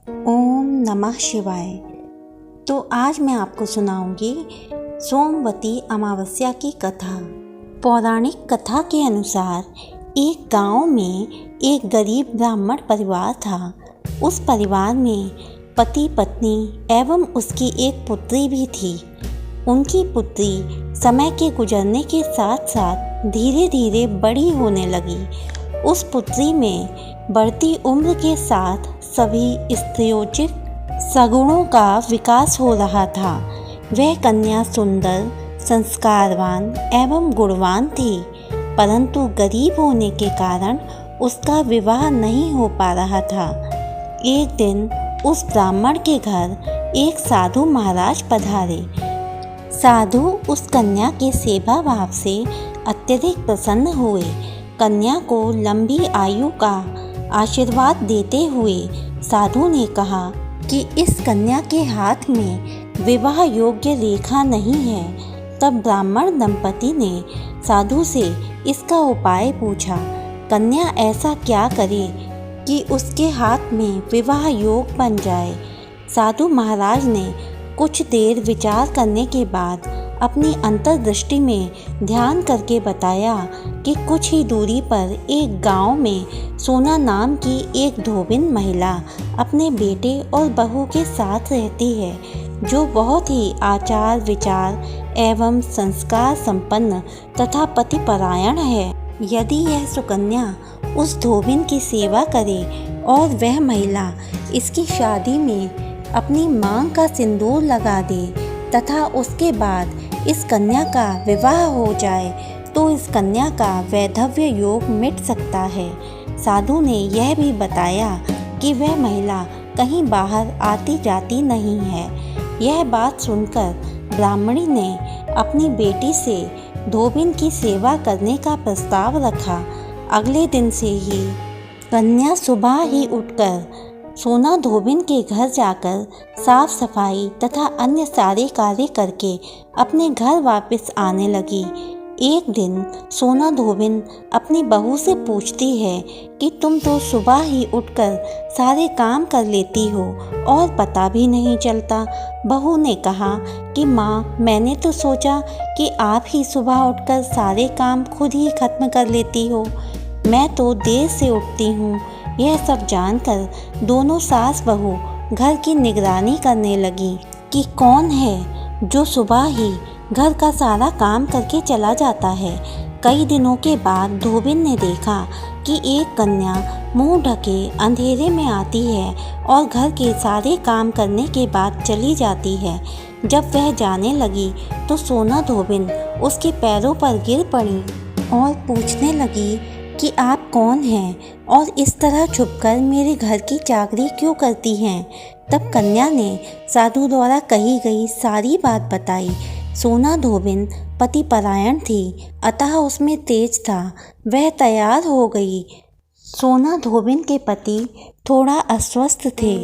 ओम नमः शिवाय। तो आज मैं आपको सुनाऊंगी सोमवती अमावस्या की कथा। पौराणिक कथा के अनुसार एक गांव में एक गरीब ब्राह्मण परिवार था। उस परिवार में पति पत्नी एवं उसकी एक पुत्री भी थी। उनकी पुत्री समय के गुजरने के साथ साथ धीरे धीरे बड़ी होने लगी। उस पुत्री में बढ़ती उम्र के साथ सभी स्त्रियोचित सगुणों का विकास हो रहा था। वह कन्या सुंदर, संस्कारवान एवं गुणवान थी, परंतु गरीब होने के कारण उसका विवाह नहीं हो पा रहा था। एक दिन उस ब्राह्मण के घर एक साधु महाराज पधारे। साधु उस कन्या के सेवा भाव से अत्यधिक प्रसन्न हुए। कन्या को लंबी आयु का आशीर्वाद देते हुए साधु ने कहा कि इस कन्या के हाथ में विवाह योग्य रेखा नहीं है। तब ब्राह्मण दंपति ने साधु से इसका उपाय पूछा। कन्या ऐसा क्या करे कि उसके हाथ में विवाह योग बन जाए। साधु महाराज ने कुछ देर विचार करने के बाद अपनी अंतर्दृष्टि में ध्यान करके बताया कि कुछ ही दूरी पर एक गांव में सोना नाम की एक धोबिन महिला अपने बेटे और बहू के साथ रहती है, जो बहुत ही आचार विचार एवं संस्कार संपन्न तथा पतिपरायण है। यदि यह सुकन्या उस धोबिन की सेवा करे और वह महिला इसकी शादी में अपनी मांग का सिंदूर लगा दे तथा उसके बाद इस कन्या का विवाह हो जाए तो इस कन्या का वैधव्य योग मिट सकता है। साधु ने यह भी बताया कि वह महिला कहीं बाहर आती जाती नहीं है। यह बात सुनकर ब्राह्मणी ने अपनी बेटी से धोबिन की सेवा करने का प्रस्ताव रखा। अगले दिन से ही कन्या सुबह ही उठकर सोना धोबिन के घर जाकर साफ सफाई तथा अन्य सारे कार्य करके अपने घर वापस आने लगी। एक दिन सोना धोबिन अपनी बहू से पूछती है कि तुम तो सुबह ही उठकर सारे काम कर लेती हो और पता भी नहीं चलता। बहू ने कहा कि माँ, मैंने तो सोचा कि आप ही सुबह उठकर सारे काम खुद ही खत्म कर लेती हो। मैं तो देर से उठती हूँ। यह सब जानकर दोनों सास बहू घर की निगरानी करने लगी कि कौन है जो सुबह ही घर का सारा काम करके चला जाता है। कई दिनों के बाद धोबिन ने देखा कि एक कन्या मुंह ढके अंधेरे में आती है और घर के सारे काम करने के बाद चली जाती है। जब वह जाने लगी तो सोना धोबिन उसके पैरों पर गिर पड़ी और पूछने लगी कि आप कौन हैं और इस तरह छुपकर मेरे घर की चाकरी क्यों करती हैं। तब कन्या ने साधु द्वारा कही गई सारी बात बताई। सोना धोबिन पतिपरायण थी, अतः उसमें तेज था। वह तैयार हो गई। सोना धोबिन के पति थोड़ा अस्वस्थ थे।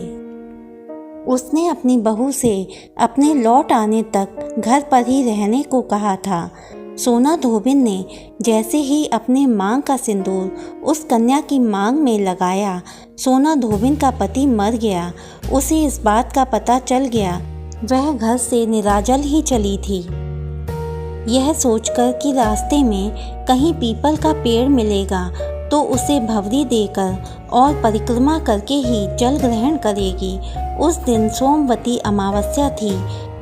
उसने अपनी बहू से अपने लौट आने तक घर पर ही रहने को कहा था। सोना धोबिन ने जैसे ही अपने मांग का सिंदूर उस कन्या की मांग में लगाया, सोना धोबिन का पति मर गया। उसे इस बात का पता चल गया। वह घर से निराजल ही चली थी, यह सोचकर कि रास्ते में कहीं पीपल का पेड़ मिलेगा तो उसे भवरी देकर और परिक्रमा करके ही जल ग्रहण करेगी। उस दिन सोमवती अमावस्या थी।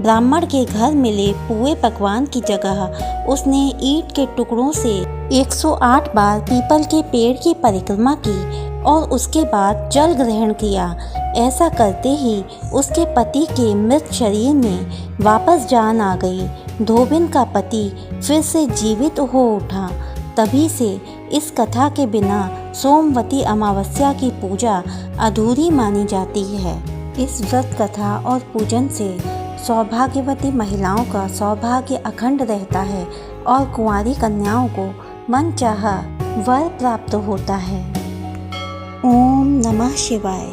ब्राह्मण के घर मिले पुए पकवान की जगह उसने ईंट के टुकड़ों से 108 बार पीपल के पेड़ की परिक्रमा की और उसके बाद जल ग्रहण किया। ऐसा करते ही उसके पति के मृत शरीर में वापस जान आ गई। धोबिन का पति फिर से जीवित हो उठा। तभी से इस कथा के बिना सोमवती अमावस्या की पूजा अधूरी मानी जाती है। इस व्रत कथा और पूजन से सौभाग्यवती महिलाओं का सौभाग्य अखंड रहता है और कुंवारी कन्याओं को मनचाहा वर प्राप्त होता है। ओम नमः शिवाय।